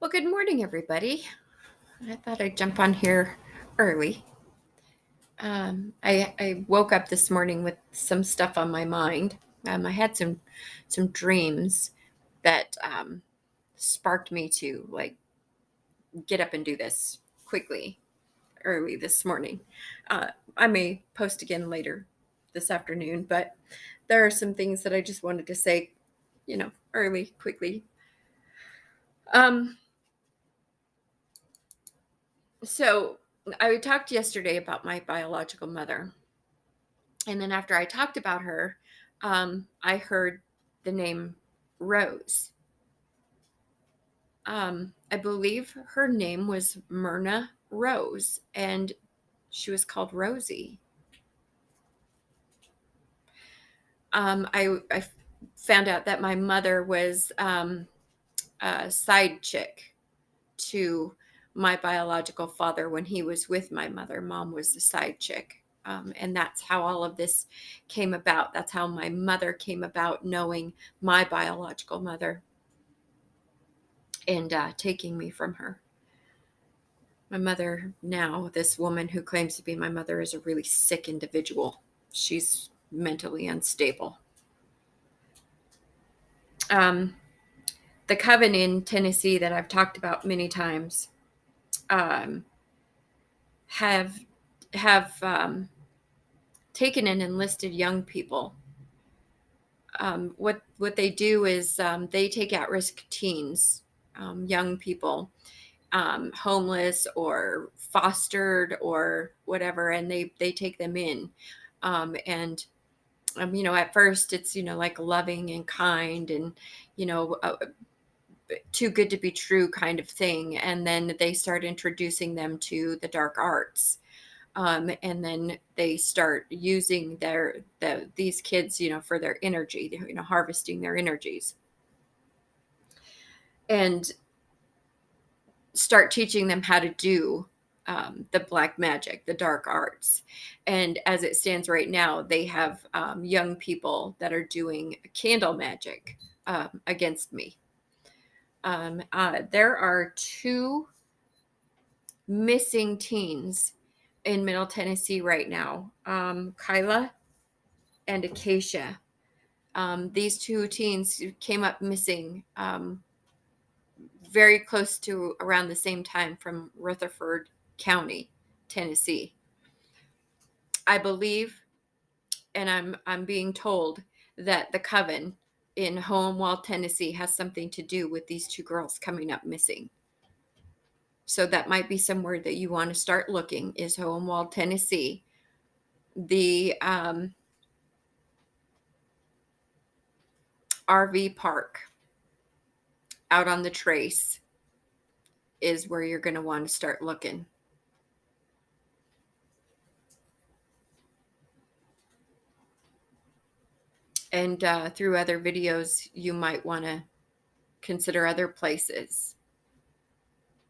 Well, good morning, everybody. I thought I'd jump on here early. I woke up this morning with some stuff on my mind. I had some dreams that sparked me to get up and do this quickly early this morning. I may post again later this afternoon, but there are some things that I just wanted to say, early, quickly. Um, so I talked yesterday about my biological mother. And then after I talked about her, I heard the name Rose. I believe her name was Myrna Rose, and she was called Rosie. I found out that my mother was a side chick to my biological father when he was with my mother. Mom was the side chick. And that's how all of this came about. That's how my mother came about knowing my biological mother and taking me from her. My mother now, this woman who claims to be my mother, is a really sick individual. She's mentally unstable. Um, the coven in Tennessee that I've talked about many times um, have taken and enlisted young people. What they do is they take at-risk teens, young people, homeless or fostered or whatever, and they take them in. And at first it's like loving and kind and too good to be true kind of thing, and then they start introducing them to the dark arts. And then they start using these kids, for their energy, harvesting their energies, and start teaching them how to do the black magic, the dark arts. And as it stands right now, they have young people that are doing candle magic against me. There are two missing teens in Middle Tennessee right now, Kyla and Acacia. These two teens came up missing very close to around the same time from Rutherford County, Tennessee. I believe, and I'm being told, that the coven in Hohenwald, Tennessee has something to do with these two girls coming up missing. So that might be somewhere that you want to start looking, is Hohenwald, Tennessee. The RV park out on the Trace is where you're going to want to start looking. And through other videos, you might want to consider other places.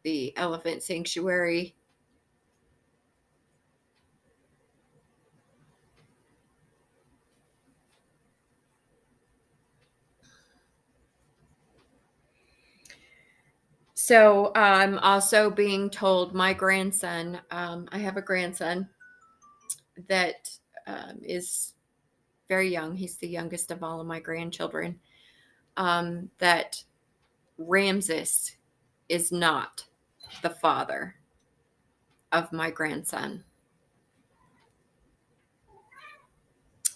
The Elephant Sanctuary. So I'm also being told my grandson, I have a grandson that is very young. He's the youngest of all of my grandchildren. That Ramses is not the father of my grandson.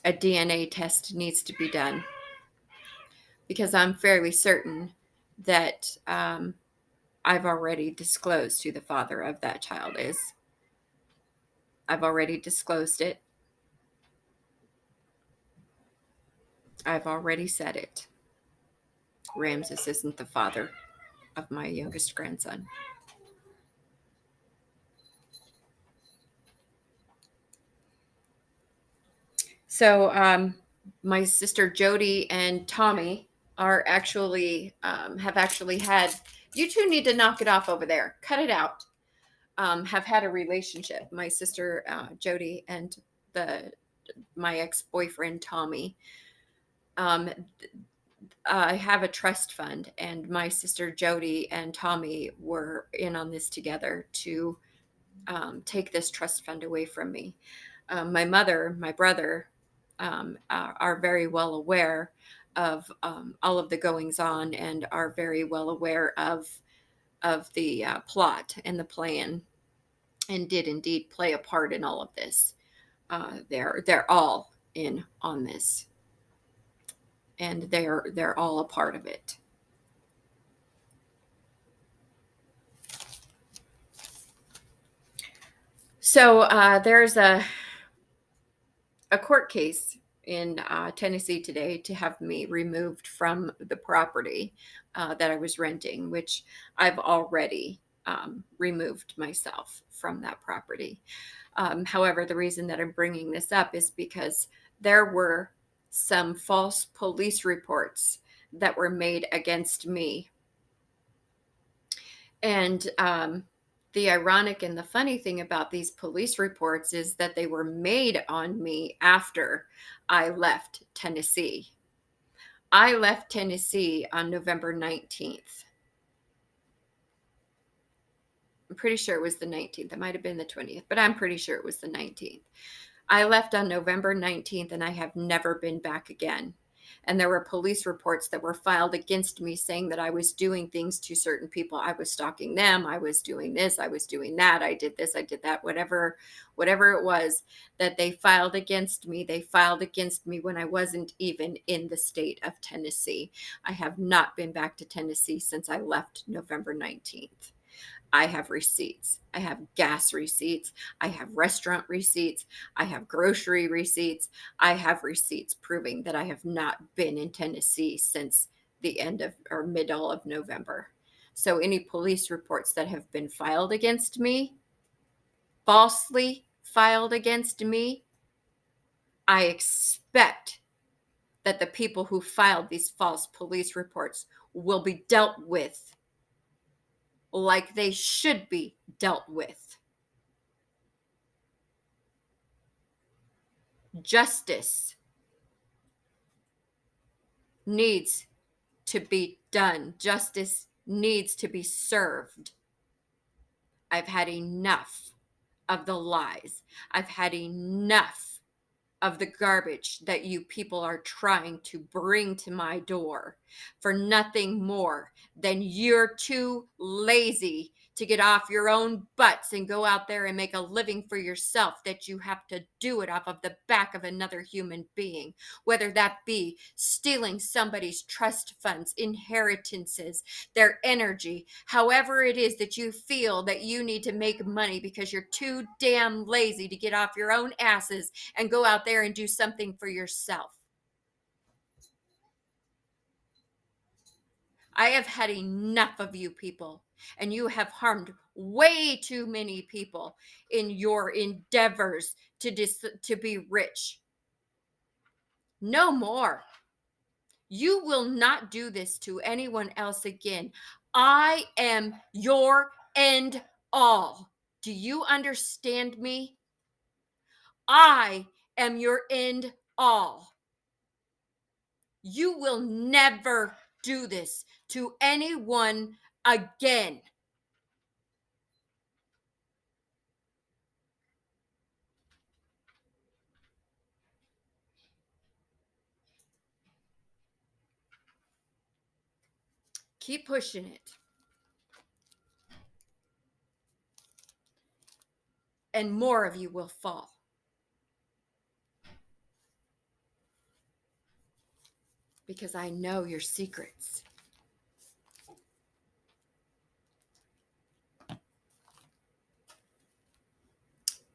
A DNA test needs to be done because I'm fairly certain that I've already disclosed who the father of that child is. I've already disclosed it. I've already said it. Ramses isn't the father of my youngest grandson. So my sister Jody and Tommy are actually have actually had. You two need to knock it off over there. Cut it out. Have had a relationship. My sister Jody and my ex-boyfriend Tommy. I have a trust fund, and my sister Jody and Tommy were in on this together to take this trust fund away from me. My mother, my brother are very well aware of all of the goings on, and are very well aware of the plot and the plan, and did indeed play a part in all of this. They're all in on this, and they're all a part of it. So there's a court case in Tennessee today to have me removed from the property that I was renting, which I've already removed myself from that property. However, the reason that I'm bringing this up is because there were some false police reports that were made against me. And the ironic and the funny thing about these police reports is that they were made on me after I left Tennessee. I left Tennessee on November 19th. I'm pretty sure it was the 19th. It might have been the 20th, but I'm pretty sure it was the 19th. I left on November 19th, and I have never been back again. And there were police reports that were filed against me saying that I was doing things to certain people. I was stalking them. I was doing this. I was doing that. I did this. I did that. Whatever it was that they filed against me, they filed against me when I wasn't even in the state of Tennessee. I have not been back to Tennessee since I left November 19th. I have receipts. I have gas receipts. I have restaurant receipts. I have grocery receipts. I have receipts proving that I have not been in Tennessee since the end of or middle of November. So any police reports that have been filed against me, falsely filed against me, I expect that the people who filed these false police reports will be dealt with like they should be dealt with. Justice needs to be done. Justice needs to be served. I've had enough of the lies. I've had enough of the garbage that you people are trying to bring to my door for nothing more than you're too lazy to get off your own butts and go out there and make a living for yourself, that you have to do it off of the back of another human being, whether that be stealing somebody's trust funds, inheritances, their energy, however it is that you feel that you need to make money because you're too damn lazy to get off your own asses and go out there and do something for yourself. I have had enough of you people, and you have harmed way too many people in your endeavors to be rich. No more. You will not do this to anyone else again. I am your end all. Do you understand me? I am your end all. You will never do this to anyone again. Keep pushing it. And more of you will fall. Because I know your secrets.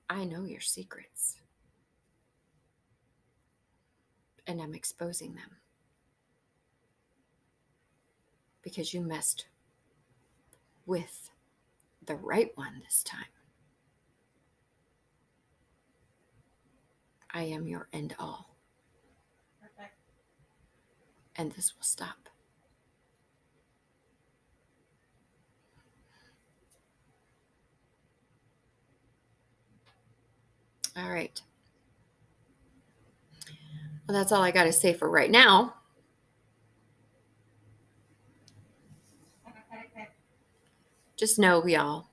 I know your secrets. And I'm exposing them. Because you messed with the right one this time. I am your end all. Perfect. And this will stop. All right. Well, that's all I got to say for right now. just know, y'all,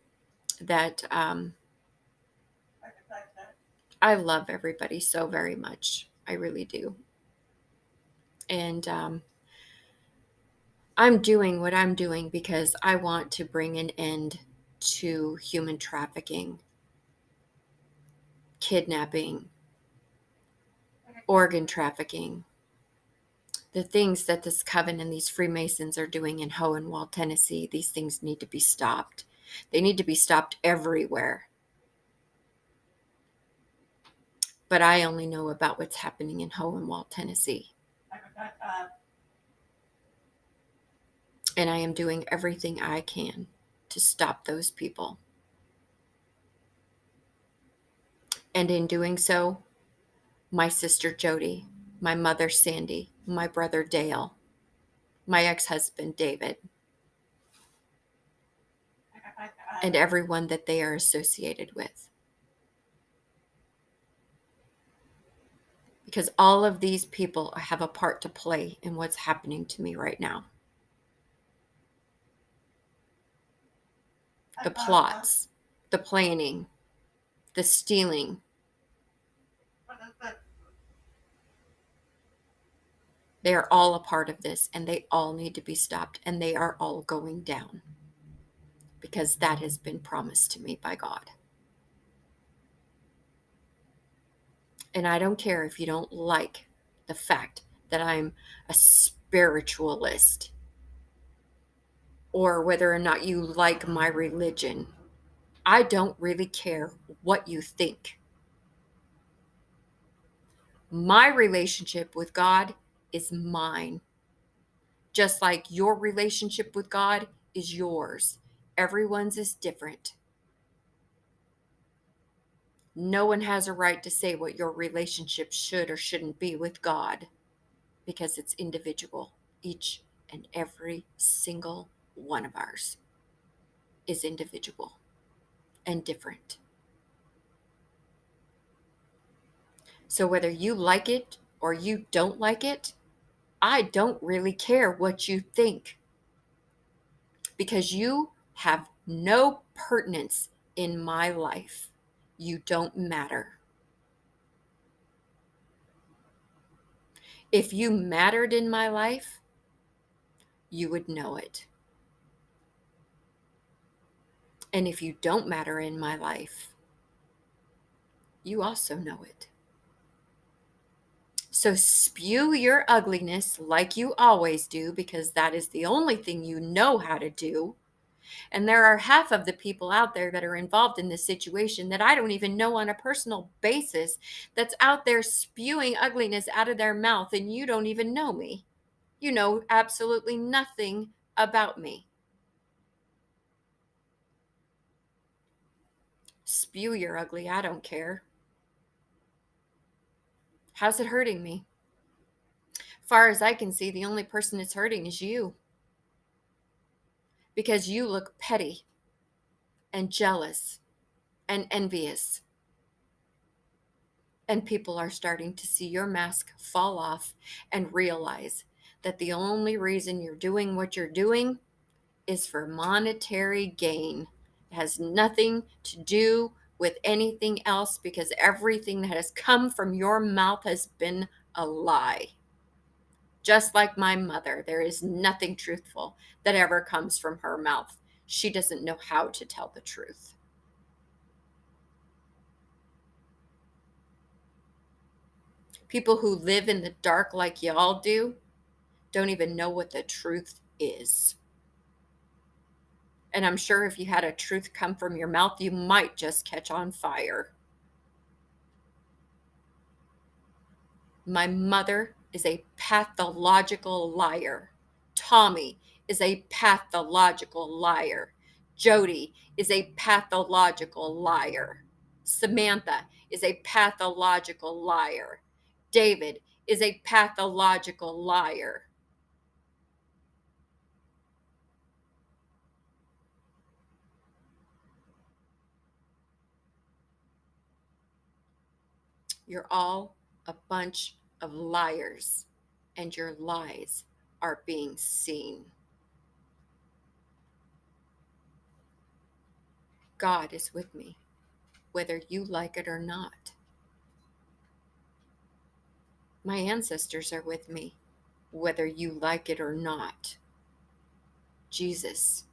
that I love everybody so very much. I really do. And I'm doing what I'm doing because I want to bring an end to human trafficking, kidnapping, organ trafficking, the things that this coven and these Freemasons are doing in Hohenwald, Tennessee. These things need to be stopped. They need to be stopped everywhere. But I only know about what's happening in Hohenwald, Tennessee. And I am doing everything I can to stop those people. And in doing so, my sister Jody, my mother Sandy, my brother Dale, my ex-husband David, and everyone that they are associated with. Because all of these people have a part to play in what's happening to me right now. The plots, the planning, the stealing. They are all a part of this, and they all need to be stopped, and they are all going down. Because that has been promised to me by God. And I don't care if you don't like the fact that I'm a spiritualist, or whether or not you like my religion. I don't really care what you think. My relationship with God is mine, just like your relationship with God is yours. Everyone's is different. No one has a right to say what your relationship should or shouldn't be with God, because it's individual. Each and every single one of ours is individual and different. So whether you like it or you don't like it, I don't really care what you think, because you have no pertinence in my life. You don't matter. If you mattered in my life, you would know it. And if you don't matter in my life, you also know it. So spew your ugliness like you always do, because that is the only thing you know how to do. And there are half of the people out there that are involved in this situation that I don't even know on a personal basis, that's out there spewing ugliness out of their mouth, and you don't even know me. You know absolutely nothing about me. Spew your ugly, I don't care. How's it hurting me? Far as I can see, the only person it's hurting is you. Because you look petty and jealous and envious. And people are starting to see your mask fall off and realize that the only reason you're doing what you're doing is for monetary gain. It has nothing to do with anything else, because everything that has come from your mouth has been a lie. Just like my mother, there is nothing truthful that ever comes from her mouth. She doesn't know how to tell the truth. People who live in the dark like y'all do don't even know what the truth is. And I'm sure if you had a truth come from your mouth, you might just catch on fire. My mother is a pathological liar. Tommy is a pathological liar. Jody is a pathological liar. Samantha is a pathological liar. David is a pathological liar. You're all a bunch of liars, and your lies are being seen. God is with me, whether you like it or not. My ancestors are with me, whether you like it or not. Jesus,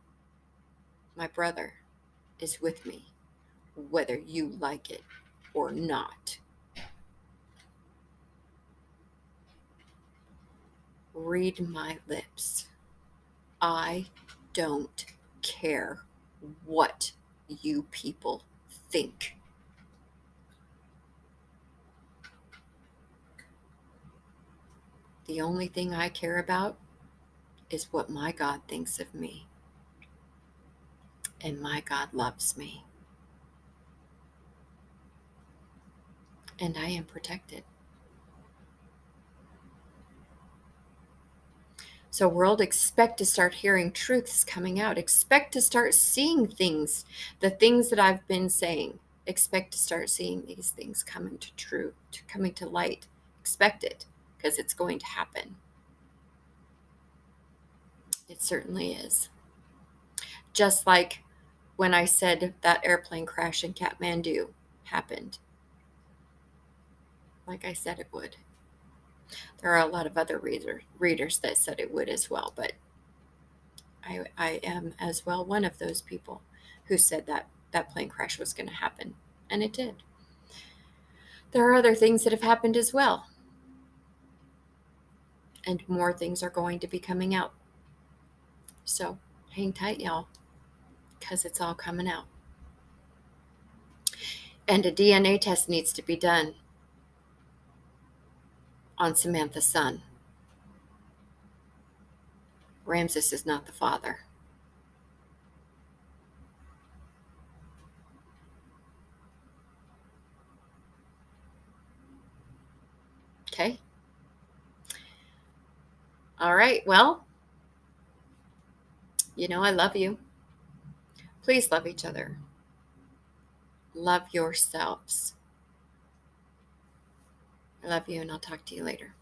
my brother, is with me, whether you like it or not. Read my lips. I don't care what you people think. The only thing I care about is what my God thinks of me. And my God loves me. And I am protected. So, world, expect to start hearing truths coming out. Expect to start seeing things, the things that I've been saying. Expect to start seeing these things coming to true, coming to light. Expect it, because it's going to happen. It certainly is. Just like when I said that airplane crash in Kathmandu happened, like I said it would. There are a lot of other readers that said it would as well, but I am as well one of those people who said that that plane crash was going to happen, and it did. There are other things that have happened as well, and more things are going to be coming out. So hang tight, y'all, because it's all coming out. And a DNA test needs to be done on Samantha's son. Ramses is not the father. Okay? All right, well, I love you. Please love each other. Love yourselves. I love you, and I'll talk to you later.